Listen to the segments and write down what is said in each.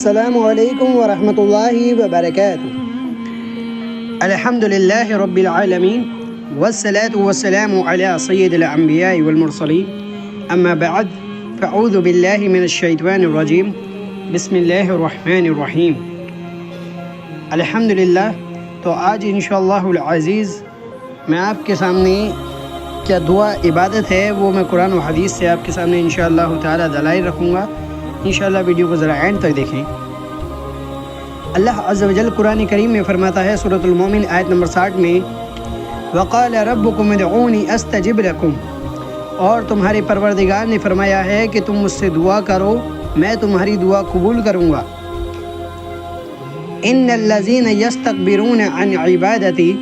السلام علیکم ورحمۃ اللہ وبرکاتہ۔ الحمدللہ رب العالمین والصلاة والسلام علی سید الانبیاء والمرسلین، اما بعد فاعوذ باللہ من الشیطان الرجیم، بسم اللہ الرحمن الرحیم۔ الحمدللہ، تو آج انشاءاللہ العزیز میں آپ کے سامنے کیا دعا عبادت ہے وہ میں قرآن و حدیث سے آپ کے سامنے انشاءاللہ تعالی دلائل رکھوں گا۔ انشاءاللہ ویڈیو کو ذرا اینڈ تک دیکھیں۔ اللہ عز و جل قرآن کریم میں فرماتا ہے سورۃ المومن آیت نمبر 60 میں، وقال ربکم ادعونی استجب لکم، اور تمہارے پروردگار نے فرمایا ہے کہ تم مجھ سے دعا کرو، میں تمہاری دعا قبول کروں گا۔ ان الذین یستکبرون عن عبادتی،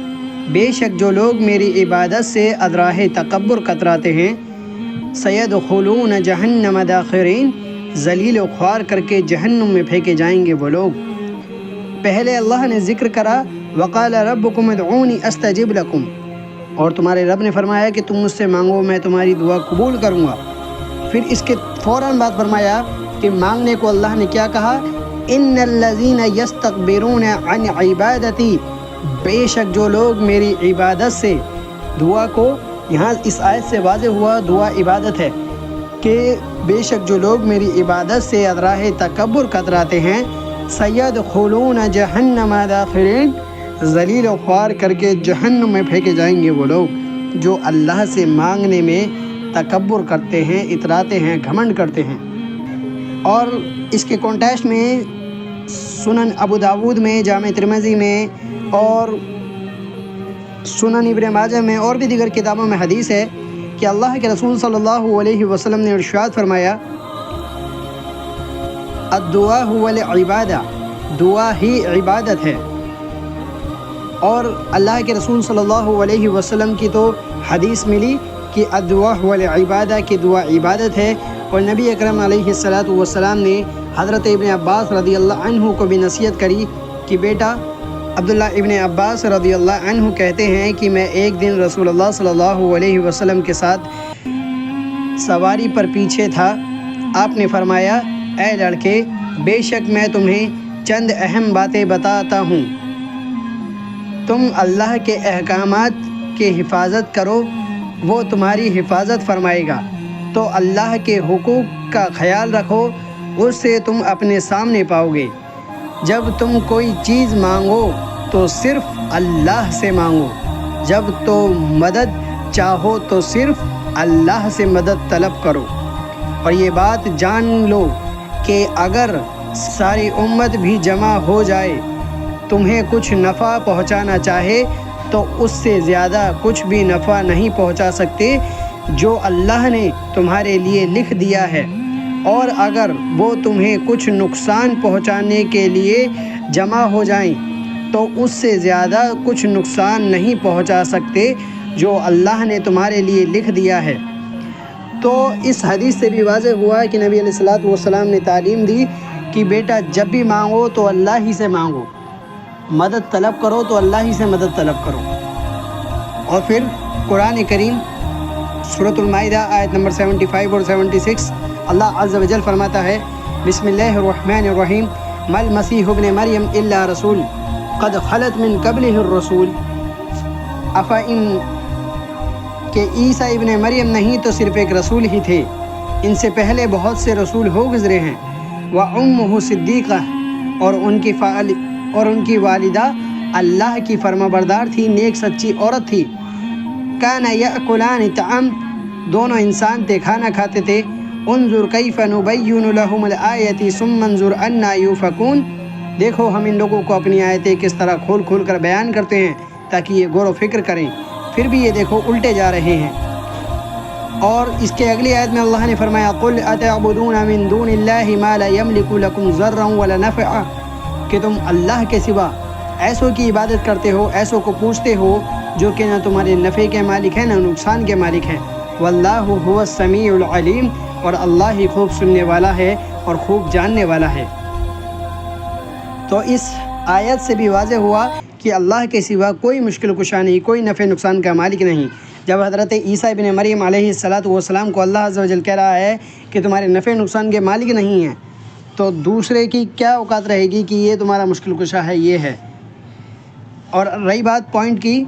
بے شک جو لوگ میری عبادت سے ادراہ تکبر کتراتے ہیں، سیدخلون جہنم داخرین، ذلیل و خوار کر کے جہنم میں پھینکے جائیں گے وہ لوگ۔ پہلے اللہ نے ذکر کرا وقال ربکم ادعونی استجب لکم، اور تمہارے رب نے فرمایا کہ تم مجھ سے مانگو میں تمہاری دعا قبول کروں گا۔ پھر اس کے فوراً بعد فرمایا کہ مانگنے کو اللہ نے کیا کہا، ان الذین یستکبرون عن عبادتی، بے شک جو لوگ میری عبادت سے، دعا کو یہاں اس آیت سے واضح ہوا دعا عبادت ہے کہ بے شک جو لوگ میری عبادت سے ادراہ تکبر کتراتے ہیں، سیدخلون جہنم داخرین، ذلیل و خوار کر کے جہنم میں پھینکے جائیں گے وہ لوگ جو اللہ سے مانگنے میں تکبر کرتے ہیں، اتراتے ہیں، گھمنڈ کرتے ہیں۔ اور اس کے کانٹیکسٹ میں سنن ابو داود میں، جامع ترمذی میں اور سنن ابن ماجہ میں اور بھی دیگر کتابوں میں حدیث ہے کہ اللہ کے رسول صلی اللہ علیہ وسلم نے ارشاد فرمایا، الدعاء هو العبادہ، دعا ہی عبادت ہے۔ اور اللہ کے رسول صلی اللہ علیہ وسلم کی تو حدیث ملی کہ الدعاء هو العبادہ، کہ دعا عبادت ہے۔ اور نبی اکرم علیہ الصلاۃ والسلام نے حضرت ابن عباس رضی اللہ عنہ کو بھی نصیحت کری کہ بیٹا، عبداللہ ابن عباس رضی اللہ عنہ کہتے ہیں کہ میں ایک دن رسول اللہ صلی اللہ علیہ وسلم کے ساتھ سواری پر پیچھے تھا، آپ نے فرمایا، اے لڑکے، بے شک میں تمہیں چند اہم باتیں بتاتا ہوں، تم اللہ کے احکامات کی حفاظت کرو، وہ تمہاری حفاظت فرمائے گا۔ تو اللہ کے حقوق کا خیال رکھو، اس سے تم اپنے سامنے پاؤ گے۔ جب تم کوئی چیز مانگو تو صرف اللہ سے مانگو، جب تو مدد چاہو تو صرف اللہ سے مدد طلب کرو۔ اور یہ بات جان لو کہ اگر ساری امت بھی جمع ہو جائے تمہیں کچھ نفع پہنچانا چاہے تو اس سے زیادہ کچھ بھی نفع نہیں پہنچا سکتے جو اللہ نے تمہارے لیے لکھ دیا ہے، اور اگر وہ تمہیں کچھ نقصان پہنچانے کے لیے جمع ہو جائیں تو اس سے زیادہ کچھ نقصان نہیں پہنچا سکتے جو اللہ نے تمہارے لیے لکھ دیا ہے۔ تو اس حدیث سے بھی واضح ہوا کہ نبی علیہ الصلاۃ والسلام نے تعلیم دی کہ بیٹا جب بھی مانگو تو اللہ ہی سے مانگو، مدد طلب کرو تو اللہ ہی سے مدد طلب کرو۔ اور پھر قرآن کریم سورۃ المائدہ آیت نمبر 75 اور 76 اللہ عز و جل فرماتا ہے، بسم اللہ الرحمن الرحیم، ما المسیح ابن مریم الا رسول قد خلت من قبلہ الرسول، افإن، کہ عیسیٰ ابن مریم نہیں تو صرف ایک رسول ہی تھے، ان سے پہلے بہت سے رسول ہو گزرے ہیں، وأمہ صدیقہ، اور ان کی والدہ اللہ کی فرمانبردار تھی، نیک سچی عورت تھی، کانا یأکلان الطعام، دونوں انسان تھے، کھانا کھاتے تھے، انظر کیف نبین لہم الآیات ثم انظر انا یؤفکون، دیکھو ہم ان لوگوں کو اپنی آیتیں کس طرح کھول کھول کر بیان کرتے ہیں تاکہ یہ غور و فکر کریں، پھر بھی یہ دیکھو الٹے جا رہے ہیں۔ اور اس کے اگلی آیت میں اللہ نے فرمایا، قل اتعبدون من دون اللہ ما لا یملک لکم ضرا ولا نفعا، کہ تم اللہ کے سوا ایسوں کی عبادت کرتے ہو، ایسوں کو پوچھتے ہو جو کہ نہ تمہارے نفع کے مالک ہیں نہ نقصان کے مالک ہیں، واللہ هو السمیع العلیم، اور اللہ ہی خوب سننے والا ہے اور خوب جاننے والا ہے۔ تو اس آیت سے بھی واضح ہوا کہ اللہ کے سوا کوئی مشکل کشا نہیں، کوئی نفع نقصان کا مالک نہیں۔ جب حضرت عیسیٰ ابن مریم علیہ الصلاۃ والسلام کو اللہ عز و جل کہہ رہا ہے کہ تمہارے نفع نقصان کے مالک نہیں ہیں، تو دوسرے کی کیا اوقات رہے گی کہ یہ تمہارا مشکل کشا ہے، یہ ہے۔ اور رہی بات پوائنٹ کی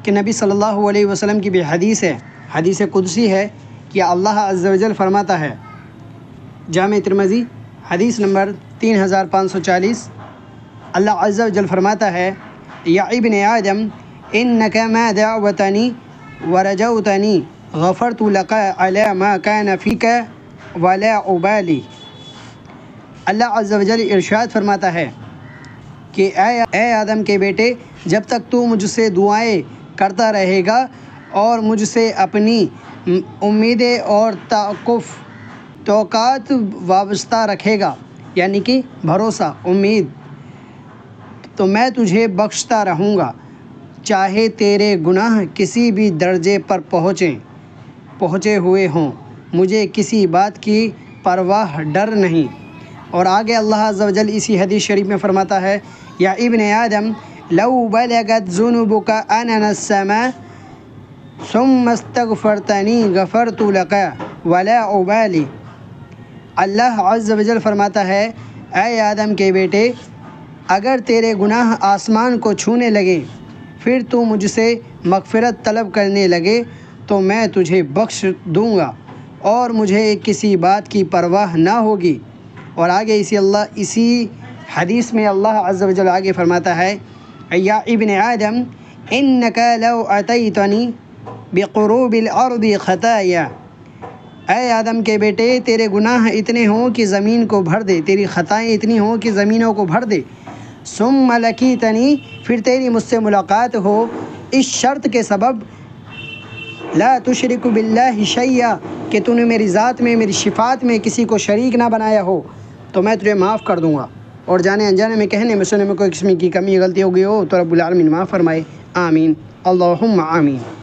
کہ نبی صلی اللہ علیہ وسلم کی بھی حدیث ہے، حدیث قدسی ہے کہ اللہ عز و جل فرماتا ہے، جامع ترمذی حدیث نمبر 3540، اللہ عز و جل فرماتا ہے، یا ابن آدم انک ما دعوتنی ورجوتنی غفرت لک علی ما کان فیک ولا ابالی۔ اللہ عز و جل ارشاد فرماتا ہے کہ اے آدم کے بیٹے، جب تک تو مجھ سے دعائیں کرتا رہے گا اور مجھ سے اپنی امیدیں اور توقعات وابستہ رکھے گا، یعنی کہ بھروسہ، امید، تو میں تجھے بخشتا رہوں گا، چاہے تیرے گناہ کسی بھی درجے پر پہنچے ہوئے ہوں، مجھے کسی بات کی پرواہ، ڈر نہیں۔ اور آگے اللہ عز و جل اسی حدیث شریف میں فرماتا ہے، یا ابن آدم لو بلغت ذنوبک عنان السماء ثم استغفرتنی غفرت لک ولا ابالی۔ اللہ عز و جل فرماتا ہے، اے آدم کے بیٹے، اگر تیرے گناہ آسمان کو چھونے لگے پھر تو مجھ سے مغفرت طلب کرنے لگے تو میں تجھے بخش دوں گا اور مجھے کسی بات کی پرواہ نہ ہوگی۔ اور آگے اسی حدیث میں اللہ عز و جل آگے فرماتا ہے، یا ابن آدم انک لو اتیتنی بقروب الارض خطایا۔ اے آدم کے بیٹے، تیرے گناہ اتنے ہوں کہ زمین کو بھر دے، تیری خطائیں اتنی ہوں کہ زمینوں کو بھر دے، ثم لقیتنی، پھر تیری مجھ سے ملاقات ہو اس شرط کے سبب، لا تشرک باللہ شیئا، کہ تو نے میری ذات میں، میری صفات میں کسی کو شریک نہ بنایا ہو، تو میں تجھے معاف کر دوں گا۔ اور جانے انجانے میں، کہنے میں، سننے میں کوئی قسم کی کمی غلطی ہو گئی ہو تو رب العالمین معاف فرمائے، آمین، اللہم آمین۔